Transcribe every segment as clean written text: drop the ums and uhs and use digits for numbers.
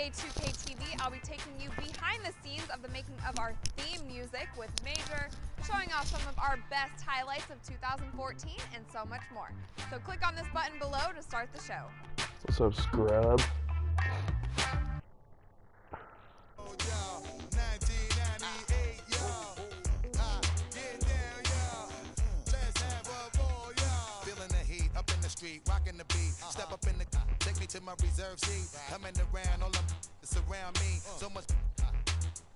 NBA 2K TV, I'll be taking you behind the scenes of the making of our theme music with Major, showing off some of our best highlights of 2014 and so much more. So click on this button below to start the show. What's up, scrub? Rocking the beat, step up in the take me to my reserve seat. Coming around, all them surround me. So much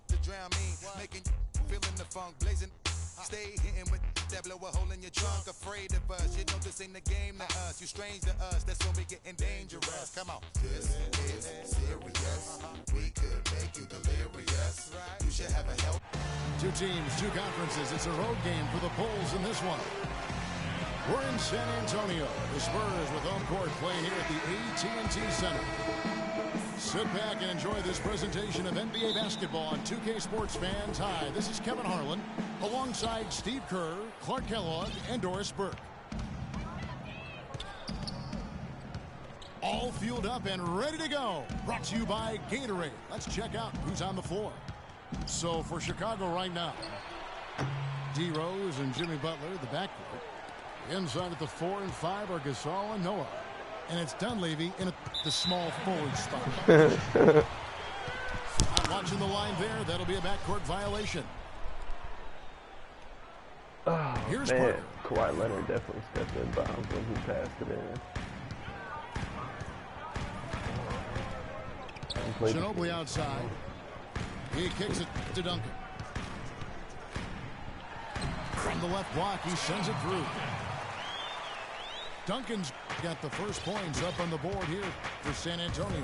to drown me, making feeling the funk, blazing. Stay hitting with that blow a hole in your trunk. Afraid of us, you know this ain't the game to us. You strange to us, that's when we getting dangerous. Come on, this is serious. We could make you delirious. You should have a help. Two teams, two conferences. It's a road game for the Bulls in this one. We're in San Antonio. The Spurs with home court playing here at the AT&T Center. Sit back and enjoy this presentation of NBA basketball on 2K Sports fans. Hi, this is Kevin Harlan alongside Steve Kerr, Clark Kellogg, and Doris Burke. All fueled up and ready to go. Brought to you by Gatorade. Let's check out who's on the floor. So for Chicago right now, D. Rose and Jimmy Butler, the backcourt. Inside at the 4 and 5 are Gasol and Noah. And it's Dunleavy in the small forward spot. I'm watching the line there. That'll be a backcourt violation. Oh, Here's man. Parker. Kawhi Leonard definitely stepped in bounds when he passed it in. Ginobili outside. He kicks it to Duncan. From the left block, he sends it through. Duncan's got the first points up on the board here for San Antonio.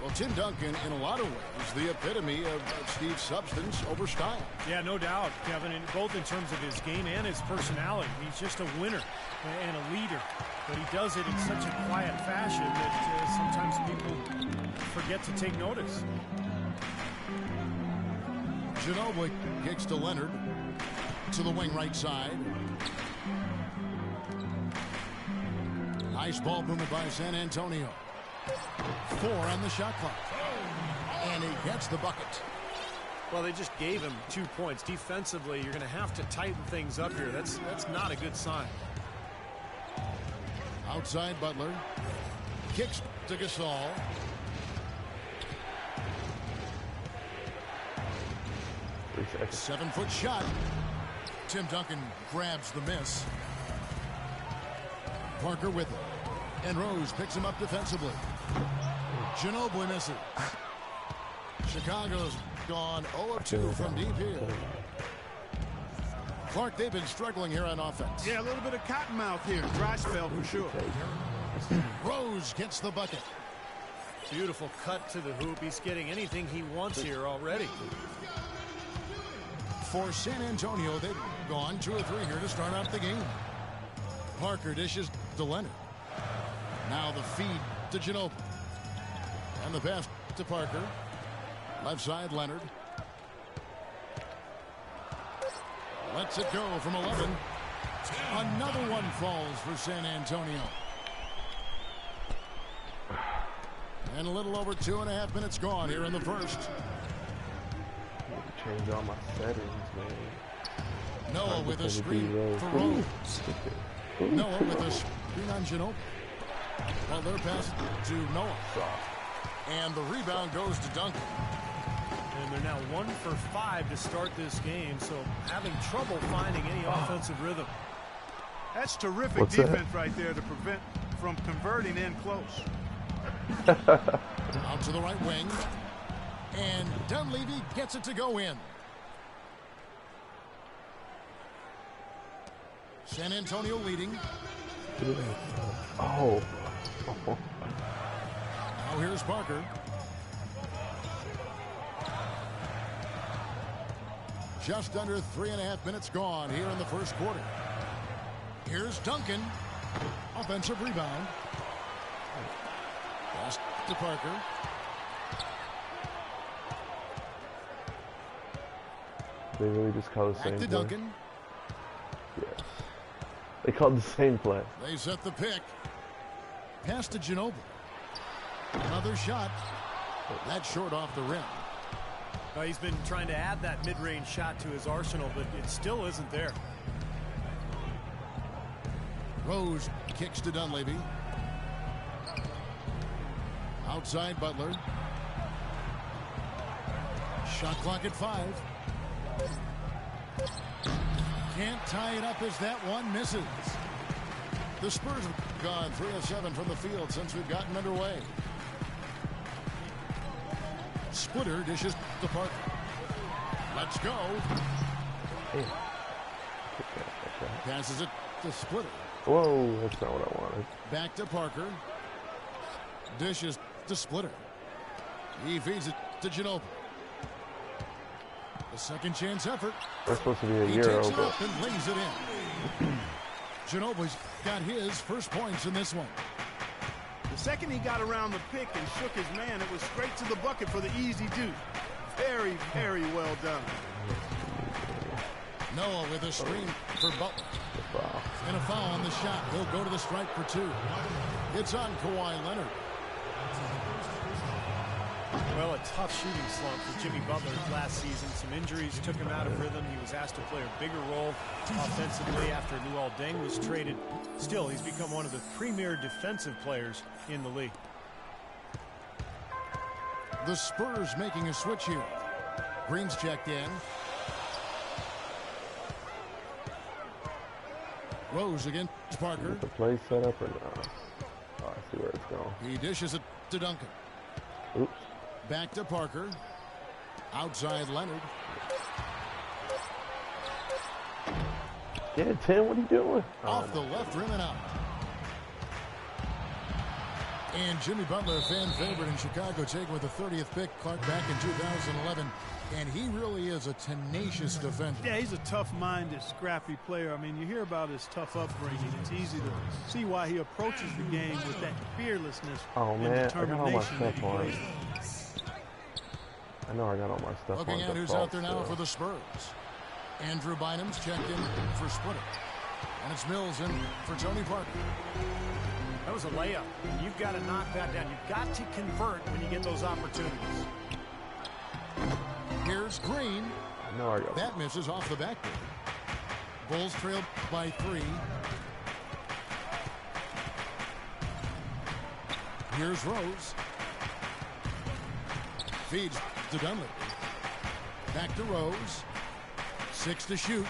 Well, Tim Duncan, in a lot of ways, the epitome of Steve's substance over style. Yeah, no doubt, Kevin, both in terms of his game and his personality. He's just a winner and a leader, but he does it in such a quiet fashion that sometimes people forget to take notice. Ginobili kicks to Leonard to the wing right side. Nice ball movement by San Antonio. 4 on the shot clock. And he gets the bucket. Well, they just gave him 2 points. Defensively, you're going to have to tighten things up here. That's not a good sign. Outside Butler. Kicks to Gasol. A 7-foot shot. Tim Duncan grabs the miss. Parker with it. And Rose picks him up defensively. Ginobili misses. Chicago's gone 0 of 2 from deep here. Clark, they've been struggling here on offense. Yeah, a little bit of cottonmouth here. Dry spell for sure. Rose gets the bucket. Beautiful cut to the hoop. He's getting anything he wants here already. For San Antonio, they've gone 2 or 3 here to start out the game. Parker dishes to Leonard. Now the feed to Ginobili. And the pass to Parker. Left side, Leonard. Lets it go from 11. Another one falls for San Antonio. And a little over 2.5 minutes gone here in the first. Change all my settings, man. Noah with a screen for Rose. Noah with a screen on Ginobili. Well, their pass to Noah. And the rebound goes to Duncan. And they're now 1 for 5 to start this game, so having trouble finding any offensive rhythm. That's terrific defense right there to prevent from converting in close. Out to the right wing. And Dunleavy gets it to go in. San Antonio leading. Oh. Now here's Parker. Just under 3.5 minutes gone here in the first quarter. Here's Duncan. Offensive rebound. Pass to Parker. They really just call the same Back to play? Duncan. Yes. They called the same play. They set the pick. Pass to Ginobili. Another shot. That's short off the rim. He's been trying to add that mid-range shot to his arsenal, but it still isn't there. Rose kicks to Dunleavy. Outside Butler. Shot clock at 5. Can't tie it up as that one misses. The Spurs have gone 3 of 7 from the field since we've gotten underway. Splitter dishes to Parker. Let's go. Passes it to Splitter. Whoa, that's not what I wanted. Back to Parker. Dishes to Splitter. He feeds it to Ginobili. A second chance effort. That's supposed to be a He Euro, takes it but up and lays it in. Ginobili's got his first points in this one. The second he got around the pick and shook his man, it was straight to the bucket for the easy deuce. Very, very well done. Noah with a screen for Butler. And a foul on the shot. He'll go to the stripe for 2. It's on Kawhi Leonard. Well, a tough shooting slump for Jimmy Butler last season. Some injuries took him out of rhythm. He was asked to play a bigger role offensively after Luol Deng was traded. Still, he's become one of the premier defensive players in the league. The Spurs making a switch here. Green's checked in. Rose against Parker. is the play set up or not? Oh, I see where it's going. He dishes it to Duncan. Oops. Back to Parker. Outside Leonard. Yeah, Tim, what are you doing? Off the left rim and out. And Jimmy Butler, a fan favorite in Chicago, taken with the 30th pick, Clark, back in 2011. And he really is a tenacious defender. Yeah, he's a tough-minded, scrappy player. I mean, you hear about his tough upbringing. It's easy to see why he approaches the game with that fearlessness Oh, and man, I got all my determination that stuff he on. plays. I know I got all my stuff Looking on at who's default out there now still. for the Spurs. Andrew Bynum's checked in for Splitter. And it's Mills in for Tony Parker. That was a layup. You've got to knock that down. You've got to convert when you get those opportunities. Here's Green. I know I got That misses off the backboard. Bulls trail by 3. Here's Rose. Feeds to Dunlap. Back to Rose. 6 to shoot.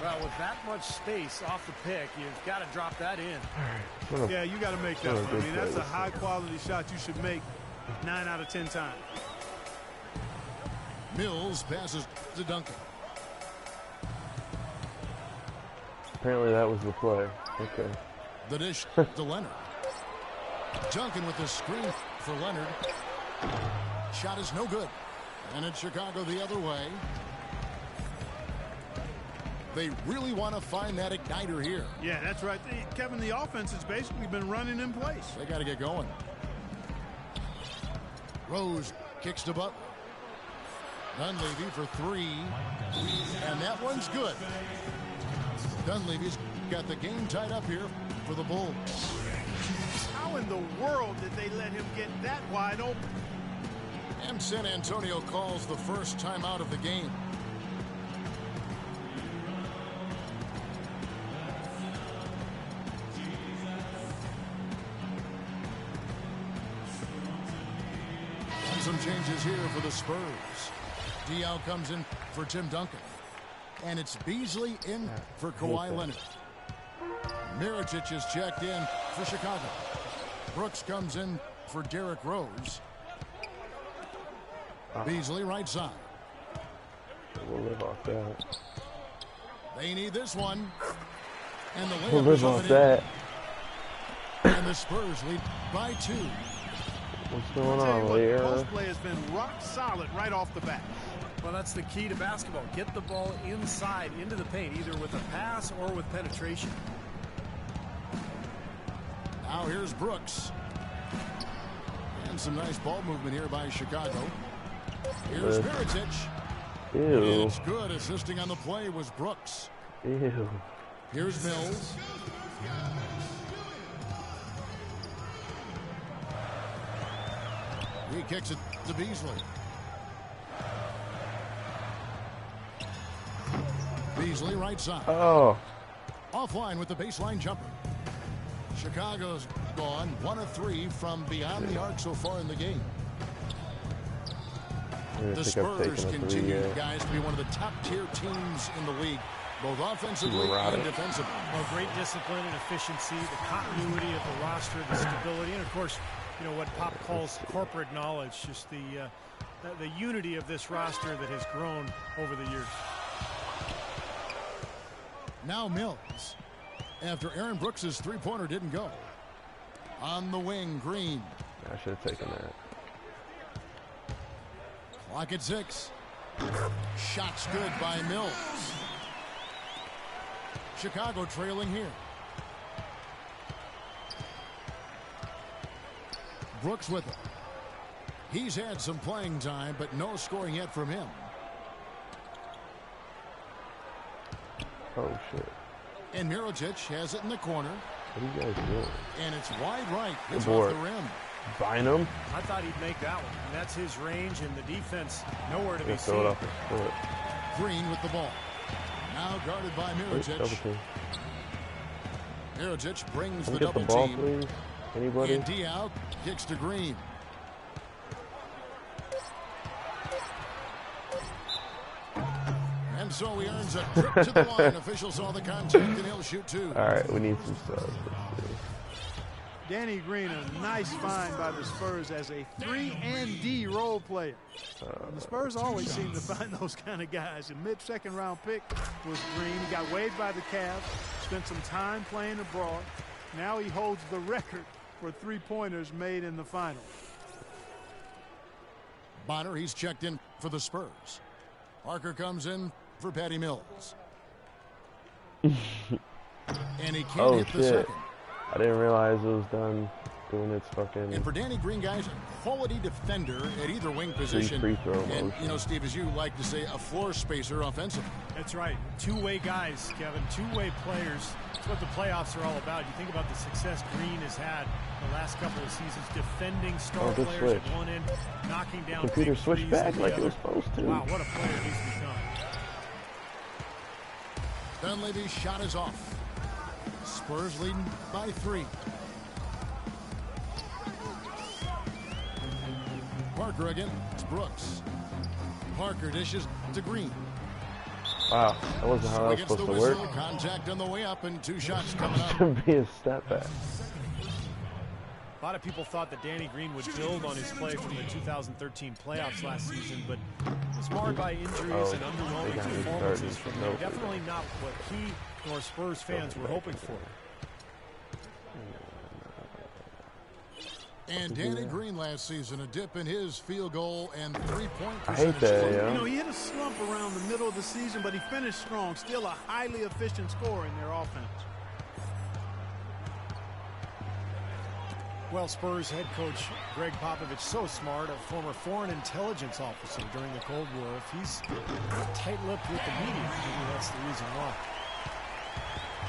Well, with that much space off the pick, you've got to drop that in. Yeah, you got to make that one. I mean, that's a high-quality shot you should make 9 out of 10 times. Mills passes to Duncan. Apparently that was the play. Okay. The dish to Leonard. Duncan with the screen for Leonard. Shot is no good. And it's Chicago the other way. They really want to find that igniter here. Yeah, that's right. Kevin, the offense has basically been running in place. They got to get going. Rose kicks to Butler. Dunleavy for 3. And that one's good. Dunleavy's got the game tied up here for the Bulls. How in the world did they let him get that wide open? And San Antonio calls the first timeout of the game. And some changes here for the Spurs. Diaw comes in for Tim Duncan. And it's Beasley in for Kawhi Leonard. Mirotic is checked in for Chicago. Brooks comes in for Derrick Rose. Beasley right side. We'll live off that. They need this one. And the We'll layup live is off up that. and the Spurs lead by 2. What's going I'll tell you on, what, Lear? post play has been rock solid right off the bat. Well, that's the key to basketball. Get the ball inside into the paint, either with a pass or with penetration. Now here's Brooks. And some nice ball movement here by Chicago. Here's Mirotic. Ew. It's good. Assisting on the play was Brooks. Ew. Here's Mills. kicks it to Beasley. Beasley right side. Oh. Offline with the baseline jumper. Chicago's gone 1 of 3 from beyond the arc so far in the game. The Spurs continue, guys, to be one of the top-tier teams in the league, both offensively and defensively. Well, great discipline and efficiency, the continuity of the roster, the stability, and, of course, you know, what Pop calls corporate knowledge, just the unity of this roster that has grown over the years. Now Mills, after Aaron Brooks's three-pointer didn't go. On the wing, Green. I should have taken that. Clock at 6. Shots good by Mills. Chicago trailing here. Brooks with it. He's had some playing time, but no scoring yet from him. Oh, shit. And Mirotic has it in the corner. What are you guys doing? And it's wide right. It's board. off the rim. Bynum? I thought he'd make that one. And that's his range, and the defense nowhere to be Throw seen. it off his foot. Green with the ball. Now guarded by Mirotic. Double team. Mirotic brings Can the we get double the ball, team. please? Anybody? And Diaw kicks to Green. And so he earns a trip to the line. Officials saw the contact, and he'll shoot 2. All right, we need some stuff. Danny Green, a nice find by the Spurs as a 3-and-D role player. The Spurs always seem to find those kind of guys. A mid-second round pick was Green. He got waived by the Cavs, spent some time playing abroad. Now he holds the record for three-pointers made in the final. Bonner, he's checked in for the Spurs. Parker comes in for Patty Mills. And he can't hit the second. I didn't realize it was done doing its fucking... And for Danny Green, guys, a quality defender at either wing position. Free throw and, motion. you know, Steve, as you like to say, a floor spacer offensively. That's right. Two-way guys, Kevin. Two-way players. That's what the playoffs are all about. You think about the success Green has had the last couple of seasons, defending star players switch. at one end, knocking down Computer big switch threes back at the like other. it was supposed to. Wow, what a player he's become. Dunleavy's shot is off. Spurs leading by 3. Parker again. It's Brooks. Parker dishes to Green. Wow, that wasn't how that was Against the supposed to whistle, work. contact on the way up, and 2 shots coming up. Should be a step back. A lot of people thought that Danny Green would build on his play from the 2013 playoffs last season, but was marred by injuries and underwhelming performances from there. Definitely not what he nor Spurs fans were hoping for. And Danny Green last season, a dip in his field goal and 3-point I hate percentage. that, You yeah. know, he hit a slump around the middle of the season, but he finished strong. Still a highly efficient scorer in their offense. Well, Spurs head coach Greg Popovich, so smart, a former foreign intelligence officer during the Cold War. If he's tight-lipped with the media, maybe that's the reason why.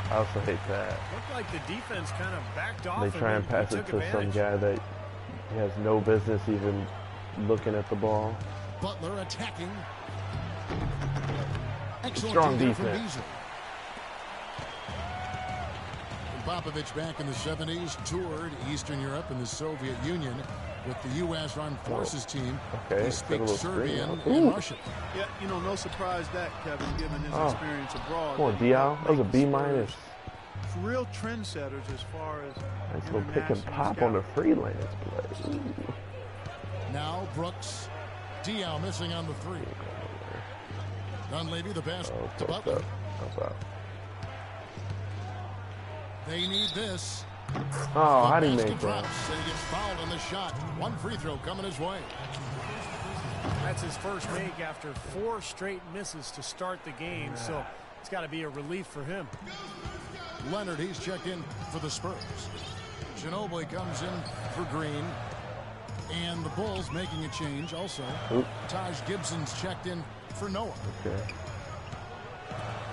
I also hate that. Looked like the defense kind of backed off. They try and pass it to some guy that has no business even looking at the ball. Butler attacking. Excellent Strong team from defense. Beasley. Popovich back in the 70s toured Eastern Europe and the Soviet Union with the U.S. Armed Forces team. Okay, He speaks Serbian screen. and Ooh. Russian. Yeah, you know, no surprise that, Kevin, given his experience abroad. Come on, Diaw. That was a B minus. Real trendsetters as far as Nice little pick and pop on the freelance play. Ooh. Now Brooks. Diaw missing on the 3. Dunleavy the pass Oh, to post Butler. up. Help out. They need this. Oh, how do you Basket make that? drops, and he gets fouled on the shot. 1 free throw coming his way. That's his first make after 4 straight misses to start the game, so it's got to be a relief for him. Leonard, he's checked in for the Spurs. Ginobili comes in for Green. And the Bulls making a change also. Oop. Taj Gibson's checked in for Noah. Okay.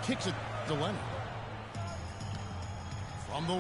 Kicks it to Leonard. From the